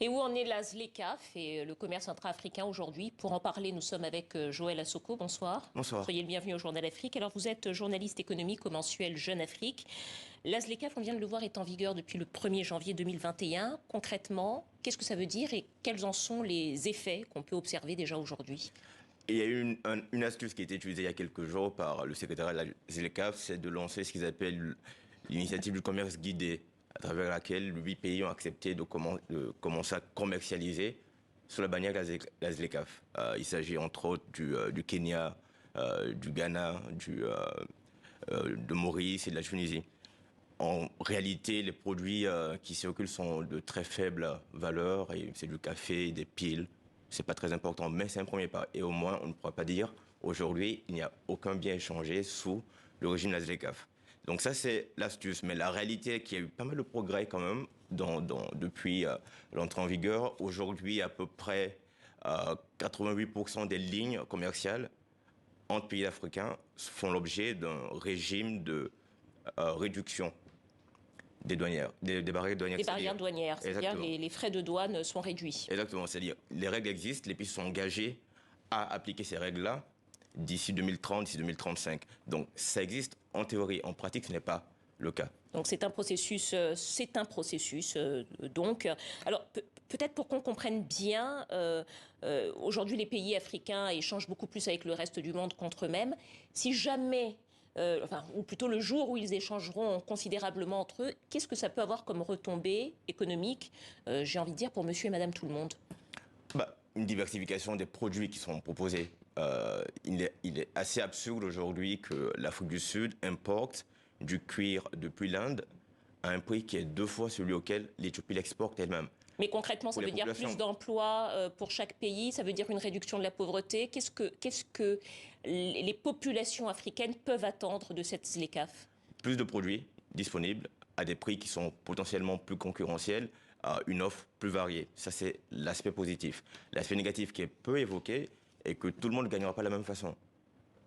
Et où en est la ZLECAf et le commerce intra-africain aujourd'hui? Pour en parler, nous sommes avec Joël Assoko. Bonsoir. Bonsoir. Soyez le bienvenu au Journal Afrique. Alors, vous êtes journaliste économique au mensuel Jeune Afrique. La ZLECAf, on vient de le voir, est en vigueur depuis le 1er janvier 2021. Concrètement, qu'est-ce que ça veut dire et quels en sont les effets qu'on peut observer déjà aujourd'hui? Il y a eu une astuce qui a été utilisée il y a quelques jours par le secrétaire de la ZLECAf, c'est de lancer ce qu'ils appellent l'initiative du commerce guidé, à travers laquelle 8 pays ont accepté de commencer à commercialiser sous la bannière de la ZLECAf. Il s'agit entre autres du Kenya, du Ghana, de Maurice et de la Tunisie. En réalité, les produits qui circulent sont de très faible valeur, et c'est du café, des piles. C'est pas très important, mais c'est un premier pas. Et au moins, on ne pourra pas dire aujourd'hui, il n'y a aucun bien échangé sous le régime de la ZLECAf. Donc ça, c'est l'astuce. Mais la réalité, est qu'il y a eu pas mal de progrès quand même depuis l'entrée en vigueur. Aujourd'hui, à peu près 88% des lignes commerciales entre pays africains font l'objet d'un régime de réduction des douanières, des barrières douanières. Des barrières douanières, c'est-à-dire les frais de douane sont réduits. Exactement, c'est-à-dire les règles existent, les pays sont engagés à appliquer ces règles-là d'ici 2030, d'ici 2035. Donc ça existe en théorie, en pratique ce n'est pas le cas. Donc c'est un processus, donc. Alors peut-être pour qu'on comprenne bien, aujourd'hui les pays africains échangent beaucoup plus avec le reste du monde qu'entre eux-mêmes. Si jamais ou plutôt le jour où ils échangeront considérablement entre eux, qu'est-ce que ça peut avoir comme retombée économique, j'ai envie de dire, pour monsieur et madame tout le monde? Une diversification des produits qui sont proposés. Il est assez absurde aujourd'hui que l'Afrique du Sud importe du cuir depuis l'Inde à un prix qui est 2 fois celui auquel l'Éthiopie l'exporte elle-même. Mais concrètement, ça veut dire plus d'emplois pour chaque pays, ça veut dire une réduction de la pauvreté. Qu'est-ce que les populations africaines peuvent attendre de cette ZLECAf? Plus de produits disponibles à des prix qui sont potentiellement plus concurrentiels, une offre plus variée. Ça, c'est l'aspect positif. L'aspect négatif qui est peu évoqué est que tout le monde ne gagnera pas de la même façon.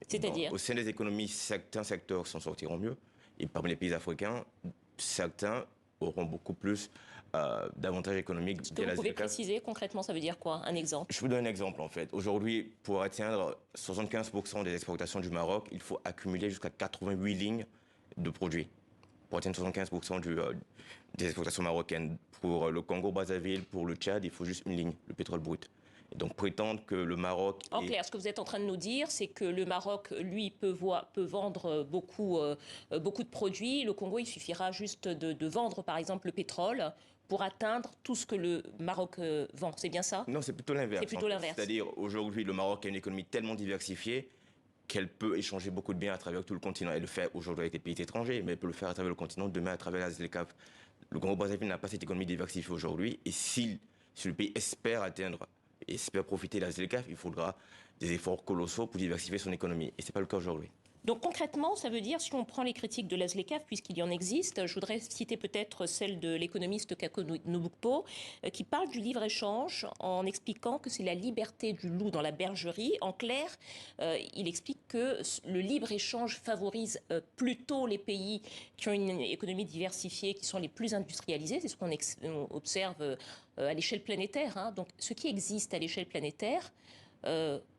C'est-à-dire? Au sein des économies, certains secteurs s'en sortiront mieux. Et parmi les pays africains, certains auront beaucoup plus d'avantages économiques. Est-ce que vous pouvez préciser concrètement, ça veut dire quoi? Un exemple? Je vous donne un exemple en fait. Aujourd'hui, pour atteindre 75% des exportations du Maroc, il faut accumuler jusqu'à 88 lignes de produits. Pour atteindre 75% des exportations marocaines. Pour le Congo-Brazzaville, pour le Tchad, il faut juste une ligne, le pétrole brut. Et donc prétendre que le Maroc... En clair, ce que vous êtes en train de nous dire, c'est que le Maroc, lui, peut vendre beaucoup de produits. Le Congo, il suffira juste de vendre, par exemple, le pétrole pour atteindre tout ce que le Maroc vend. C'est bien ça? Non, c'est plutôt l'inverse. C'est plutôt l'inverse. C'est-à-dire, aujourd'hui, le Maroc a une économie tellement diversifiée qu'elle peut échanger beaucoup de biens à travers tout le continent. Elle le fait aujourd'hui avec les pays étrangers, mais elle peut le faire à travers le continent, demain à travers la ZLECAf. Le Congo-Brazzaville n'a pas cette économie diversifiée aujourd'hui, et si le pays espère profiter de la ZLECAf, il faudra des efforts colossaux pour diversifier son économie. Et ce n'est pas le cas aujourd'hui. Donc concrètement, ça veut dire, si on prend les critiques de la ZLECAf, puisqu'il y en existe, je voudrais citer peut-être celle de l'économiste Kako Nubukpo, qui parle du libre-échange en expliquant que c'est la liberté du loup dans la bergerie. En clair, il explique que le libre-échange favorise plutôt les pays qui ont une économie diversifiée, qui sont les plus industrialisés. C'est ce qu'on observe à l'échelle planétaire, hein. Donc ce qui existe à l'échelle planétaire,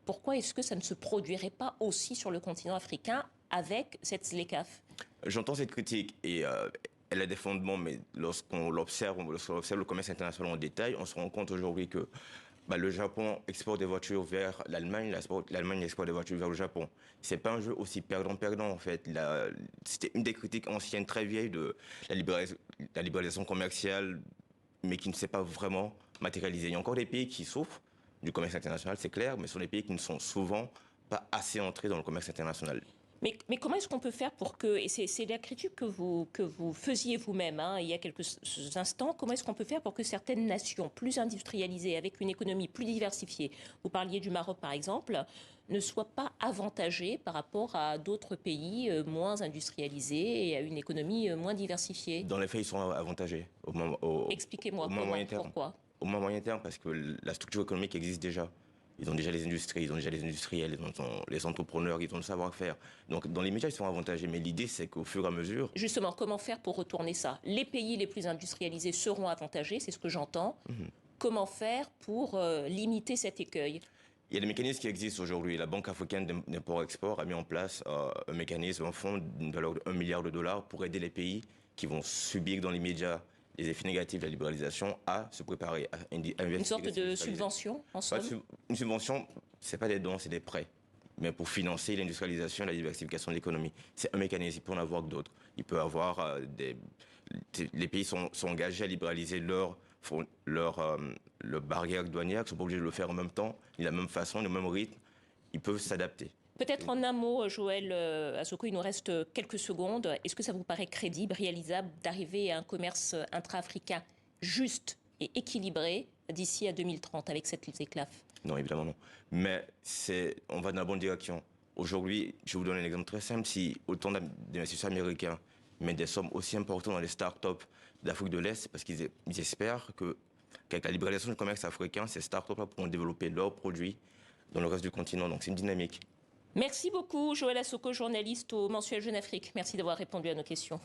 pourquoi est-ce que ça ne se produirait pas aussi sur le continent africain avec cette ZLECAf? J'entends cette critique et elle a des fondements, mais lorsqu'on observe le commerce international en détail, on se rend compte aujourd'hui que le Japon exporte des voitures vers l'Allemagne, l'Allemagne exporte des voitures vers le Japon. C'est pas un jeu aussi perdant-perdant en fait. C'était une des critiques anciennes très vieilles de la libéralisation commerciale, mais qui ne s'est pas vraiment matérialisée. Il y a encore des pays qui souffrent du commerce international, c'est clair, mais ce sont des pays qui ne sont souvent pas assez entrés dans le commerce international. Mais comment est-ce qu'on peut faire pour que, et c'est la critique que vous faisiez vous-même il y a quelques instants, comment est-ce qu'on peut faire pour que certaines nations plus industrialisées, avec une économie plus diversifiée, vous parliez du Maroc par exemple, ne soient pas avantagées par rapport à d'autres pays moins industrialisés et à une économie moins diversifiée? Dans les faits, ils sont avantagés. Expliquez-moi pourquoi. Au moins moyen terme, parce que la structure économique existe déjà. Ils ont déjà les industries, ils ont déjà les industriels, ils ont les entrepreneurs, ils ont le savoir-faire. Donc dans les médias, ils sont avantagés. Mais l'idée, c'est qu'au fur et à mesure... Justement, comment faire pour retourner ça? Les pays les plus industrialisés seront avantagés, c'est ce que j'entends. Comment faire pour limiter cet écueil? Il y a des mécanismes qui existent aujourd'hui. La Banque africaine d'import-export a mis en place un mécanisme, un fonds d'une valeur de 1 milliard de dollars pour aider les pays qui vont subir dans l'immédiat les effets négatifs de la libéralisation à se préparer, à investir. Une sorte de subvention, en somme? Une subvention, ce n'est pas des dons, c'est des prêts. Mais pour financer l'industrialisation et la diversification de l'économie. C'est un mécanisme, il peut en avoir d'autres. Il peut avoir les pays sont engagés à libéraliser leurs barrières douanières, ils ne sont pas obligés de le faire en même temps, de la même façon, le même rythme. Ils peuvent s'adapter. Peut-être en un mot, Joël Assoko, il nous reste quelques secondes. Est-ce que ça vous paraît crédible, réalisable, d'arriver à un commerce intra-africain juste et équilibré d'ici à 2030 avec cette ZLECAf? Non, évidemment non. Mais on va dans la bonne direction. Aujourd'hui, je vais vous donner un exemple très simple. Si autant d'investisseurs américains mettent des sommes aussi importantes dans les start-up d'Afrique de l'Est, c'est parce qu'ils espèrent qu'avec la libéralisation du commerce africain, ces start-up pourront développer leurs produits dans le reste du continent. Donc c'est une dynamique. Merci beaucoup, Joël Assoko, journaliste au mensuel Jeune Afrique. Merci d'avoir répondu à nos questions.